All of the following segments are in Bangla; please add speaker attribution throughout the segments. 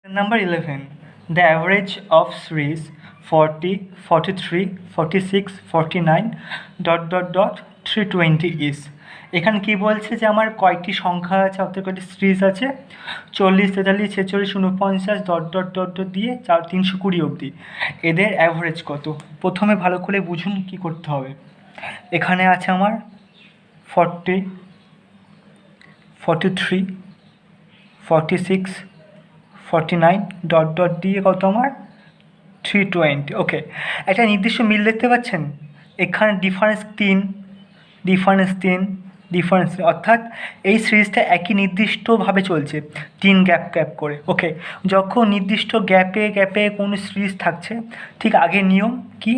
Speaker 1: Number 11. The average of series 40, 43, 46, 49 ... 320 is. এখানে কি বলছে যে আমার কয়টি সংখ্যা আছে অর্থাৎ কয়টি সিরিজ আছে 40, 43, 46, 49 ... দিয়ে 320 অবধি এদের অ্যাভারেজ কত। প্রথমে ভালো করে বুঝুন কি করতে হবে। এখানে আছে আমার 40, 43, 46, 49 ... দিয়ে কত আমার 320। ওকে, একটা নির্দিষ্ট মিল দেখতে পাচ্ছেন এখানে ডিফারেন্স ডিফারেন্স অর্থাৎ এই সিরিজটা একই নির্দিষ্টভাবে চলছে 3 গ্যাপ করে। ওকে, যখন নির্দিষ্ট গ্যাপে কোনো সিরিজ থাকছে ঠিক আগের নিয়ম কি,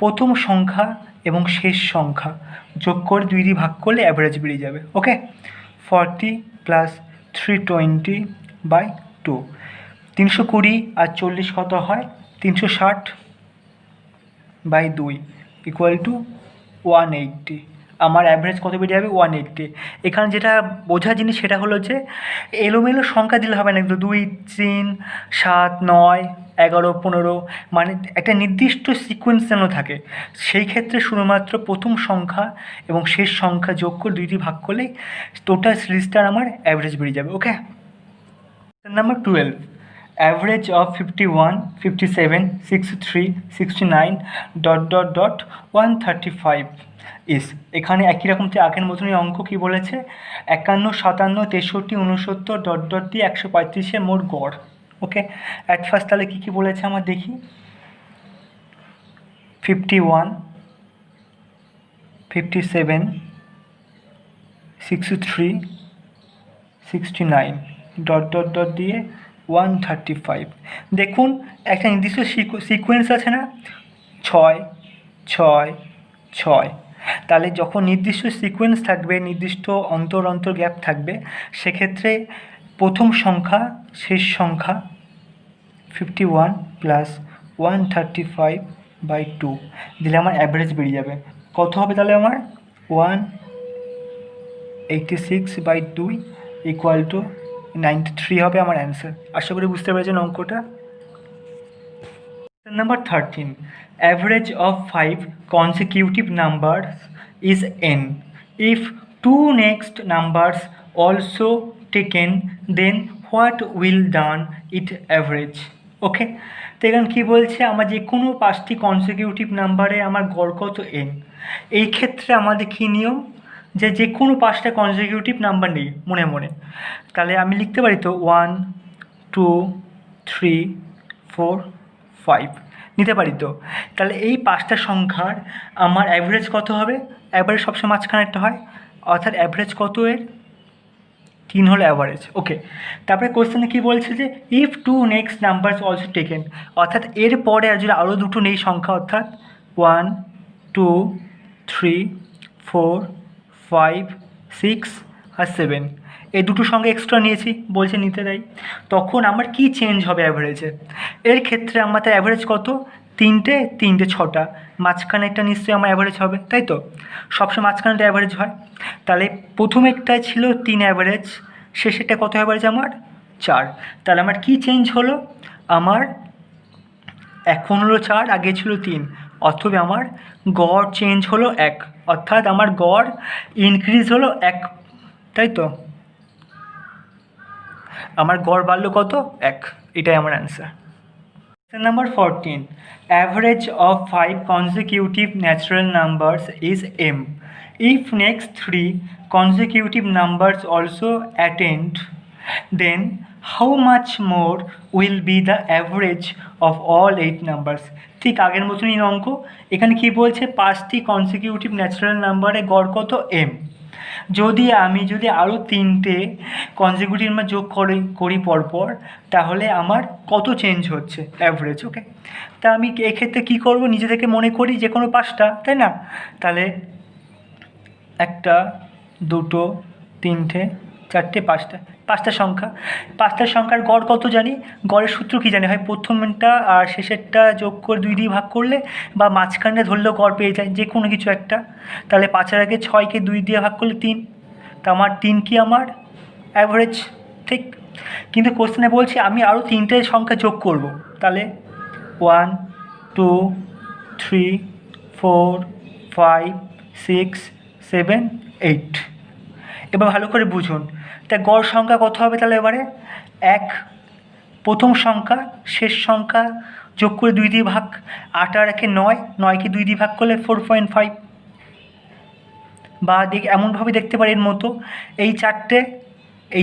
Speaker 1: প্রথম সংখ্যা এবং শেষ সংখ্যা যোগ করে 2 দিয়ে ভাগ করলে অ্যাভারেজ বেরিয়ে যাবে। ওকে, 40 + 320/2 320 আর 40 কত হয় 360/2 = 180। আমার অ্যাভারেজ কত বেরিয়ে যাবে 180। এখানে যেটা বোঝার জিনিস সেটা হলো যে এলোমেলো সংখ্যা দিলে হবে না, কিন্তু 2, 3, 7, 9, 11, 15 মানে একটা নির্দিষ্ট সিকোয়েন্স যেন থাকে। সেই ক্ষেত্রে শুধুমাত্র প্রথম সংখ্যা এবং শেষ সংখ্যা যোগ করে 2 দিয়ে ভাগ করলেই টোটাল সিরিজটার আমার অ্যাভারেজ বেরিয়ে যাবে। ওকে, নাম্বার 12. Average of 51, 57, 63, 69 ... 135 is. এখানে একই রকম আগের মতনই অঙ্ক কি বলেছে 51, 57, 63, 69 ... দিয়ে 135 মোট গড়। ওকে, অ্যাট ফার্স্ট তাহলে কী বলেছে আমার দেখি 51, 57, 63, 69 ... দিয়ে 135। দেখুন একটা নির্দিষ্ট সিকোয়েন্স আছে না 6, 6, 6। তাহলে যখন নির্দিষ্ট সিকোয়েন্স থাকবে নির্দিষ্ট অন্তর গ্যাপ থাকবে সেক্ষেত্রে প্রথম সংখ্যা শেষ সংখ্যা 51 + 135/2 দিলে আমার অ্যাভারেজ বেরিয়ে যাবে। কত হবে তাহলে আমার 186/2 = 93 হবে আমার অ্যান্সার। আশা করি বুঝতে পেরেছেন অঙ্কটা। Number 13. Average of 5 consecutive numbers is n. If 2 next numbers also taken, then what will done it average? ওকে, তো এখানে কী বলছে আমার যে কোনো 5টি কনসিকিউটিভ নাম্বারে আমার গড় কত n। এই ক্ষেত্রে আমাদের কী নিয়ম যে কোনো 5টা কনসিকিউটিভ নাম্বার নেই মনে তাহলে আমি লিখতে পারি তো 1, 2, 3, 4, 5 নিতে পারি তো। তাহলে এই 5টা সংখ্যার আমার অ্যাভারেজ কত হবে, অ্যাভারেজ সবসময় মাঝখানে একটা হয় অর্থাৎ অ্যাভারেজ কত এর 3 হলো অ্যাভারেজ। ওকে, তারপরে কোশ্চেনে কী বলছে যে if 2 next numbers also taken, অর্থাৎ এর পরে আর যদি আরও দুটো নেই সংখ্যা অর্থাৎ 1, 2, 3, 4, 5, 6 আর 7 এই দুটো সঙ্গে এক্সট্রা নিয়েছি বলছে নিতে দেয়, তখন আমার কি চেঞ্জ হবে অ্যাভারেজে। এর ক্ষেত্রে আমার তার অ্যাভারেজ কত 3টে 6টা মাঝখানে একটা নিশ্চয়ই আমার অ্যাভারেজ হবে, তাই তো সবসময় মাঝখানেটা অ্যাভারেজ হয়। তাহলে প্রথমেরটায় ছিল 3 অ্যাভারেজ, শেষেরটা কত অ্যাভারেজ আমার 4। তাহলে আমার কি চেঞ্জ হলো, আমার এখন হলো 4, আগে ছিল 3, অথবা আমার গড় চেঞ্জ হলো 1, অর্থাৎ আমার গড় ইনক্রিজ হলো 1, তাই তো আমার গড় বাড়লো কত 1। এটাই আমার answer. Number 14. Average of 5 consecutive natural numbers is m. If next 3 consecutive numbers also attend, then how much more will be the average of all 8 numbers? ঠিক আগের মতনই অঙ্ক। এখানে কি বলছে 5টি কনসিকিউটিভ ন্যাচারাল নাম্বারে গড় কত m। আমি যদি আরও 3টে কনজিকিউটিভ নাম্বার যোগ করি পরপর তাহলে আমার কত চেঞ্জ হচ্ছে অ্যাভারেজ। ওকে, তা আমি এক্ষেত্রে কী করব, নিজে থেকে মনে করি যে কোনো 5টা, তাই না। তাহলে 1, 2, 3, 4, 5টা সংখ্যা, 5টা সংখ্যার গড় কত জানি, গড়ের সূত্র কী জানি, হয় প্রথমটা আর শেষেরটা যোগ করে 2 দিয়ে ভাগ করলে বা মাঝখানে ধরলেও গড় পেয়ে যায় যে কোনো কিছু একটা। তাহলে 5-এর আগে 6কে 2 দিয়ে ভাগ করলে 3, তা আমার 3 কি আমার অ্যাভারেজ, ঠিক কিন্তু কোশ্চেনে বলছি আমি আরও 3টে সংখ্যা যোগ করব, তাহলে 1 2 3 4 5 6 7 8। এবার ভালো করে বুঝুন, তা গড় সংখ্যা কত হবে তাহলে এবারে? এক, প্রথম সংখ্যা শেষ সংখ্যা যোগ করে 2 দিয়ে ভাগ, 8 আর 1 9, 9কে 2 দিয়ে ভাগ করলে 4.5। বা এমনভাবে দেখতে পারি এর মতো, এই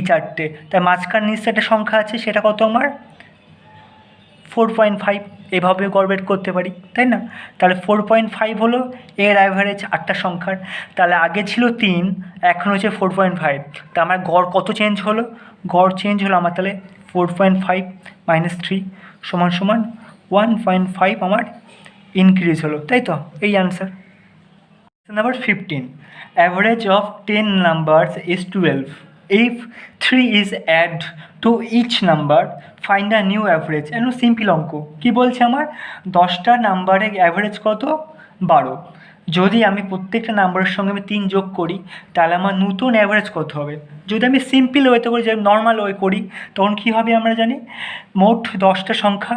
Speaker 1: চারটে তার মাঝখান নিশ্চয় একটা সংখ্যা আছে, সেটা কত আমার 4.5। এভাবে গড় বের করতে পারি, তাই না? তাহলে 4.5 হলো এর অ্যাভারেজ 8টা সংখ্যার। তাহলে আগে ছিল 3, এখন হচ্ছে 4.5। তা আমার গড় কত চেঞ্জ হলো? গড় চেঞ্জ হলো আমার তাহলে 4.5 মাইনাস 3 সমান সমান 1.5 আমার ইনক্রিজ হলো, তাই তো? এই answer. Number 15. Average of 10 numbers is 12. If 3 is added to each number, find a new average. এনো সিম্পল অঙ্ক কি বলছে আমার 10টা নাম্বারের অ্যাভারেজ কত 12। যদি আমি প্রত্যেকটা নাম্বারের সঙ্গে আমি 3 যোগ করি তাহলে আমার নতুন অ্যাভারেজ কত হবে? যদি আমি সিম্পল ওয়েতে করি, যে নর্মাল ওয়ে করি, তখন কী হবে আমরা জানি মোট 10টা সংখ্যা,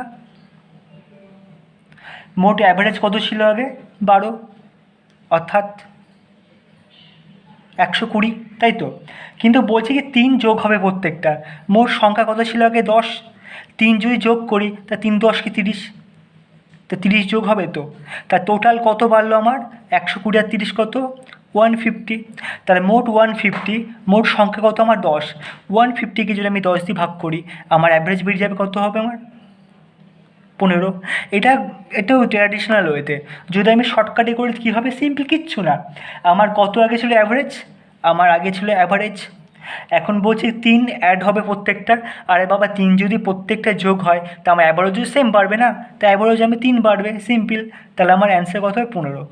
Speaker 1: মোট অ্যাভারেজ কত ছিল আগে 12, অর্থাৎ 120, তাই তো? কিন্তু বলছে কি 3 যোগ হবে প্রত্যেকটা, মোট সংখ্যা কত ছিল আগে 10, 3 যদি যোগ করি তা 3 10 কি 30, তা 30 যোগ হবে তো। তা টোটাল কত বাড়লো আমার 120 আর 30 কত 150। তাহলে মোট 150, মোট সংখ্যা কত আমার 10, 150কে যদি আমি 10 দিয়ে ভাগ করি আমার অ্যাভারেজ বেরিয়ে যাবে কত হবে আমার 15। এটাও ট্র্যাডিশনাল ওয়েতে। যদি আমি শর্টকাটে করি কী হবে? সিম্পল, কিচ্ছু না। আমার কত আগে ছিল অ্যাভারেজ? আমার আগে ছিল অ্যাভারেজ, এখন বলছি 3 অ্যাড হবে প্রত্যেকটা। আরে বাবা 3 যদি প্রত্যেকটা যোগ হয় তা আমার অ্যাভারেজও সেম বাড়বে না? তা অ্যাভারেজ আমি 3 বাড়বে, সিম্পল। তাহলে আমার অ্যান্সার কত হবে 15।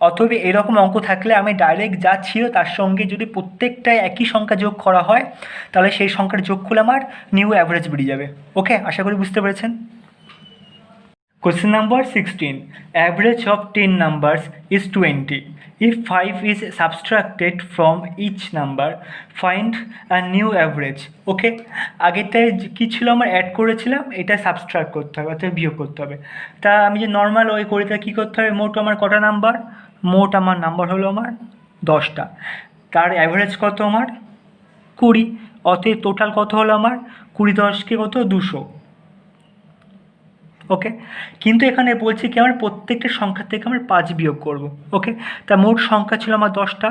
Speaker 1: অথবা এরকম অঙ্ক থাকলে আমি ডাইরেক্ট যা ছিল তার সঙ্গে যদি প্রত্যেকটায় একই সংখ্যা যোগ করা হয় তাহলে সেই সংখ্যার যোগ করলে আমার নিউ অ্যাভারেজ বেরিয়ে যাবে। ওকে, আশা করি বুঝতে পেরেছেন। Question number 16. Average of 10 numbers is 20. If 5 is subtracted from each number, find a new average. ওকে, আগেরটায় কী ছিল আমার অ্যাড করেছিলাম, এটা সাবস্ট্রাক্ট করতে হবে, অর্থাৎ বিয়োগ করতে হবে। তা আমি যে নর্মাল ওয়ে করি তা কী করতে হবে? মোট আমার কটা নাম্বার? মোট আমার নাম্বার হলো আমার 10টা, তার অ্যাভারেজ কত আমার 20, অতএব টোটাল কত হলো আমার 20 10কে কত 200। ওকে, কিন্তু এখানে বলছি কি আমার প্রত্যেকটা সংখ্যা থেকে আমার 5 বিয়োগ করব। ওকে, তা মোট সংখ্যা ছিল আমার 10টা,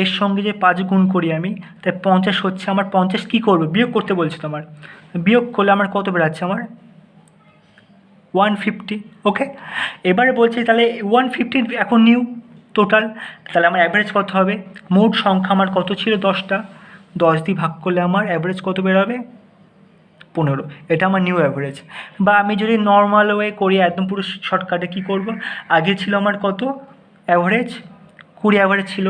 Speaker 1: এর সঙ্গে যে 5 গুণ করি আমি, তাই 50 হচ্ছে আমার। 50 কী করবো? বিয়োগ করতে বলছে তোমার, বিয়োগ করলে আমার কত বেরাচ্ছে আমার 150। ওকে, এবারে বলছি তাহলে 150 এখন নিউ টোটাল, তাহলে আমার অ্যাভারেজ কত হবে? মোট সংখ্যা আমার কত ছিল 10টা, 10 দিয়ে ভাগ করলে আমার অ্যাভারেজ কত বেরোবে 15। এটা আমার নিউ অ্যাভারেজ। বা আমি যদি নর্মাল ওয়ে করি একদম পুরো শর্টকাটে কী করব? আগে ছিল আমার কত অ্যাভারেজ 20 অ্যাভারেজ ছিল,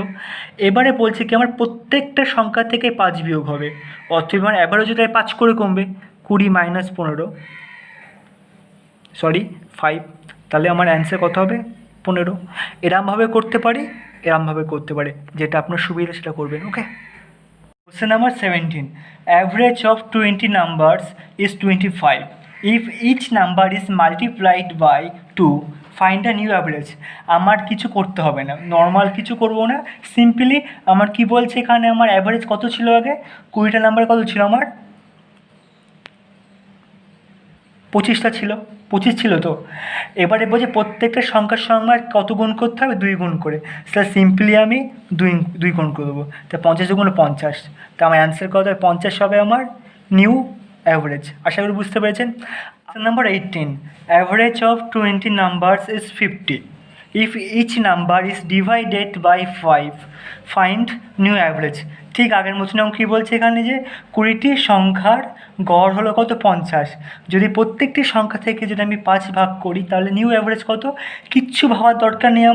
Speaker 1: এবারে বলছে কি আমার প্রত্যেকটা সংখ্যা থেকে 5 বিয়োগ হবে, অথবা আমার অ্যাভারেজও তাই 5 করে কমবে, 20 মাইনাস 15 5, তাহলে আমার অ্যান্সার কত হবে 15। এরমভাবে করতে পারি, এরমভাবে করতে পারে, যেটা আপনার সুবিধা সেটা করবেন। ওকে, Question number 17. Average of 20 numbers is 25. If each number is multiplied by 2, find a new average. আমার কিছু করতে হবে না, নর্মাল কিছু করব না, সিম্পলি আমার কি বলছে এখানে আমার অ্যাভারেজ কত ছিল আগে 20টা নাম্বার কত ছিল আমার 25টা ছিল, 25 ছিল তো। এবারে বলছে প্রত্যেকটা সংখ্যার সঙ্গে আমার কত গুণ করতে হবে 2 গুণ করে, সেটা সিম্পলি আমি 2 গুণ করে দেবো, তা 50 গুণ 50, তা আমার অ্যান্সার কত হবে 50 হবে আমার নিউ অ্যাভারেজ। আশা করি বুঝতে পেরেছেন। Number 18. Average of 20 numbers is 50. If each number is divided by 5, find new average. ঠিক আগের মতন কী বলছে এখানে যে 20টি সংখ্যার গড় হলো কত 50, যদি প্রত্যেকটি সংখ্যা থেকে যদি আমি 5 ভাগ করি তাহলে নিউ অ্যাভারেজ কত? কিচ্ছু ভাবার দরকার নেই,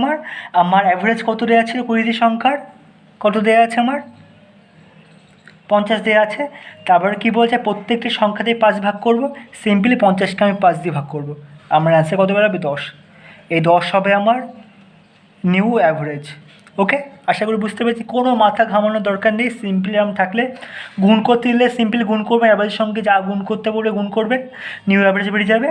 Speaker 1: আমার অ্যাভারেজ কত দেওয়া ছিল 20টি সংখ্যার, কত দেওয়া আছে আমার 50 দেওয়া আছে। তারপরে কী বলছে প্রত্যেকটি সংখ্যা দিয়ে 5 ভাগ করব, সিম্পলি 50কে আমি 5 দিয়ে ভাগ করব, আমার অ্যান্সার কত বেরোবে 10। এই 10 হবে আমার নিউ অ্যাভারেজ। ওকে, আশা করি বুঝতে পেরেছি, কোনো মাথা ঘামানোর দরকার নেই। সিম্পলি এরকম থাকলে গুণ করতে দিলে সিম্পলি গুণ করবেন, অ্যাভারেজের সঙ্গে যা গুণ করতে বলবে গুণ করবেন, নিউ অ্যাভারেজ বেরিয়ে যাবে।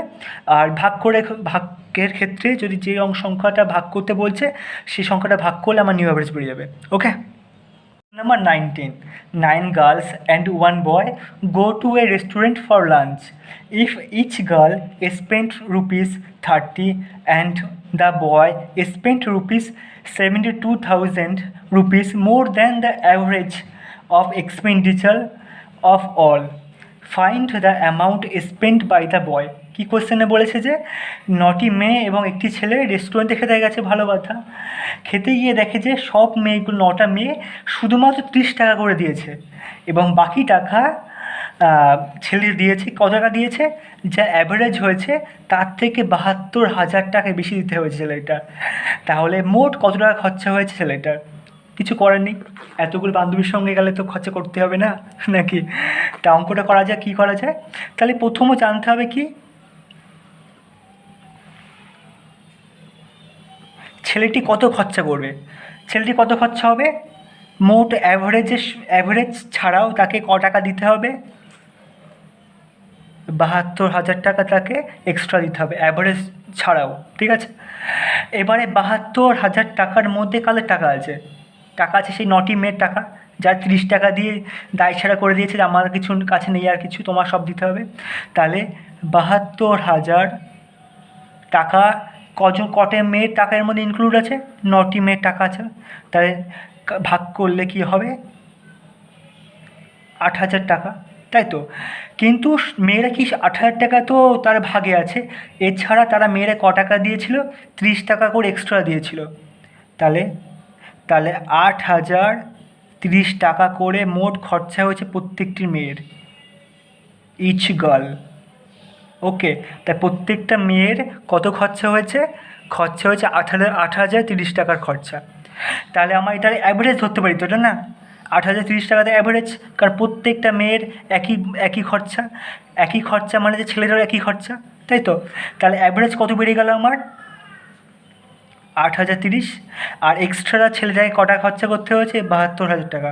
Speaker 1: আর ভাগের ক্ষেত্রে যদি যে সংখ্যাটা ভাগ করতে বলছে সেই সংখ্যাটা ভাগ করলে আমার নিউ অ্যাভারেজ বেরিয়ে যাবে। ওকে, Number 19. 9 girls and 1 boy go to a restaurant for lunch. If each girl spent rupees 30 and the boy spent rupees 72,000 rupees more than the average of expenditure of all, find the amount spent by the boy. কি কোশ্চেনে বলেছে যে 9টি মেয়ে এবং একটি ছেলে রেস্টুরেন্টে খেতে গেছে, ভালো কথা। খেতে গিয়ে দেখে যে সব মেয়েগুলো 9টা মেয়ে শুধুমাত্র 30 টাকা করে দিয়েছে এবং বাকি টাকা ছেলে দিয়েছে। কত টাকা দিয়েছে? যা অ্যাভারেজ হয়েছে তার থেকে 72,000 টাকা বেশি দিতে হয়েছে ছেলেটার। তাহলে মোট কত টাকা খরচা হয়েছে ছেলেটার? কিছু করার নেই, এতগুলো বান্ধবীর সঙ্গে গেলে তো খরচা করতে হবে না নাকি? তা অঙ্কটা করা যায়, কী করা যায়? তাহলে প্রথমে জানতে হবে কি ছেলেটি কত খরচা করবে। ছেলেটি কত খরচা হবে? মোট অ্যাভারেজ ছাড়াও তাকে ক টাকা দিতে হবে? 72,000 টাকা তাকে এক্সট্রা দিতে হবে অ্যাভারেজ ছাড়াও, ঠিক আছে। এবারে 72,000 টাকার মধ্যে কাদের টাকা আছে? টাকা আছে সেই 9টি মেয়ের টাকা, যা 30 টাকা দিয়ে দায় ছাড়া করে দিয়েছে যে আমার কিছু কাছে নেই আর কিছু, তোমার সব দিতে হবে। তাহলে 72,000 টাকা কটে মেয়ের টাকা এর মধ্যে ইনক্লুড আছে? 9টি মেয়ের টাকা আছে। তাহলে ভাগ করলে কি হবে? 8,000 টাকা, তাই তো। কিন্তু মেয়েরা কি 8,000 টাকা তো তার ভাগে আছে, এছাড়া তারা মেয়েরা ক টাকা দিয়েছিল? 30 টাকা করে এক্সট্রা দিয়েছিল। তাহলে 8,030 টাকা করে মোট খরচা হয়েছে প্রত্যেকটি মেয়ের, ইচ গার্ল। ওকে, তাই প্রত্যেকটা মেয়ের কত খরচা হয়েছে? খরচা হয়েছে 8,030 টাকার খরচা। তাহলে আমার এটার অ্যাভারেজ ধরতে পারি তো, এটা না 8,030 টাকাতে অ্যাভারেজ, কারণ প্রত্যেকটা মেয়ের একই খরচা মানে যে ছেলেটারও একই খরচা, তাই তো। তাহলে অ্যাভারেজ কত বেরিয়ে গেল আমার? 8,030। আর এক্সট্রা ছেলেটাকে কটা খরচা করতে হয়েছে? 72,000 টাকা।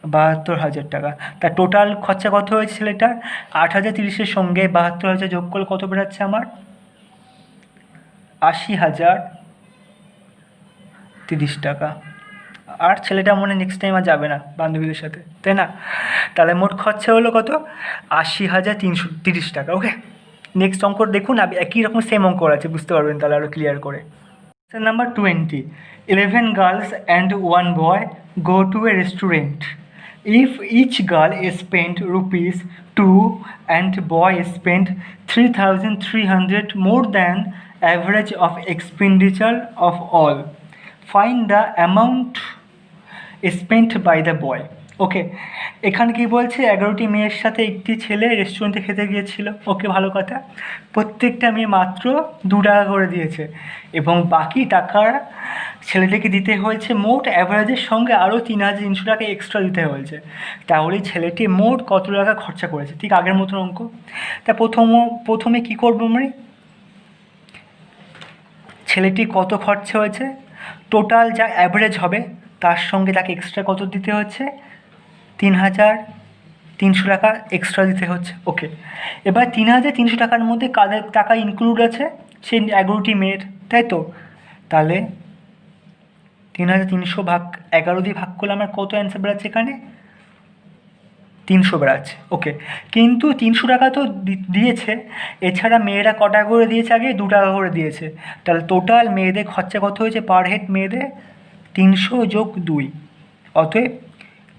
Speaker 1: 72,000 টাকা। তা টোটাল খরচা কত হয়েছে ছেলেটার? 8,030-এর সঙ্গে 72,000 যোগ করলে কত বেরোচ্ছে আমার? 80,030 টাকা। আর ছেলেটা মনে নেক্সট টাইম আর যাবে না বান্ধবীদের সাথে, তাই না? তাহলে মোট খরচা হলো কত? 80,330 টাকা। ওকে, নেক্সট অঙ্ক দেখুন, একই রকম সেম অঙ্ক আছে, বুঝতে পারবেন তাহলে আরও ক্লিয়ার করে। Number 20. 11 girls and 1 boy go to a restaurant. If each girl spent rupees 2 and boy spent 3,300 more than average of expenditure of all, find the amount spent by the boy. ওকে, এখানে কি বলছে? 11টি মেয়ের সাথে একটি ছেলে রেস্টুরেন্টে খেতে গিয়েছিল। ওকে, ভালো কথা। প্রত্যেকটা মেয়ে মাত্র 2 টাকা করে দিয়েছে এবং বাকি টাকা ছেলেটিকে দিতে হয়েছে মোট অ্যাভারেজের সঙ্গে আরও 3,300 টাকা এক্সট্রা দিতে হয়েছে। তাহলে ছেলেটি মোট কত টাকা খরচা করেছে? ঠিক আগের মতন অঙ্ক। তা প্রথমে কি করবো আমরা? ছেলেটি কত খরচা হয়েছে টোটাল যা অ্যাভারেজ হবে তার সঙ্গে তাকে এক্সট্রা কত দিতে হচ্ছে? 3,300 টাকা এক্সট্রা দিতে হচ্ছে। ওকে, এবার 3,300 টাকার মধ্যে কাদের টাকা ইনক্লুড আছে? সেই 11টি মেয়ের, তাই তো। তাহলে 3,300 ভাগ 11 দিয়ে ভাগ করলে আমার কত অ্যান্সার বেরোচ্ছে? এখানে 300 বেরোচ্ছে। ওকে, কিন্তু 300 টাকা তো দিয়েছে, এছাড়া মেয়েরা ক টাকা করে দিয়েছে? আগে 2 টাকা করে দিয়েছে। তাহলে টোটাল মেয়েদের খরচা কত হয়েছে পার হেড? মেয়েদের 300 যোগ 2, অতএব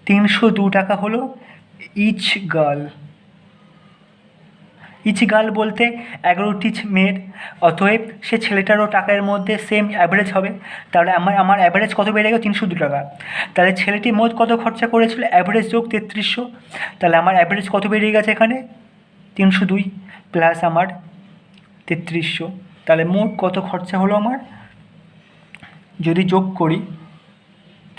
Speaker 1: 302 টাকা হলো ইচ গার্ল। ইচ গার্ল বলতে 11টি মেয়ের, অতএব সে ছেলেটারও টাকার মধ্যে সেম অ্যাভারেজ হবে। তাহলে আমার অ্যাভারেজ কত বেড়ে গেল? 302 টাকা। তাহলে ছেলেটি মোট কত খরচা করেছিল? অ্যাভারেজ যোগ 3300। তাহলে আমার অ্যাভারেজ কত বেরিয়ে গেছে এখানে? 302 প্লাস আমার 3300। তাহলে মোট কত খরচা হলো আমার? যদি যোগ করি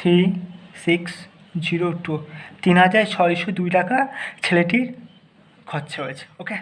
Speaker 1: 3602, 3,602 টাকা ছেলেটির খরচা হয়েছে। ওকে।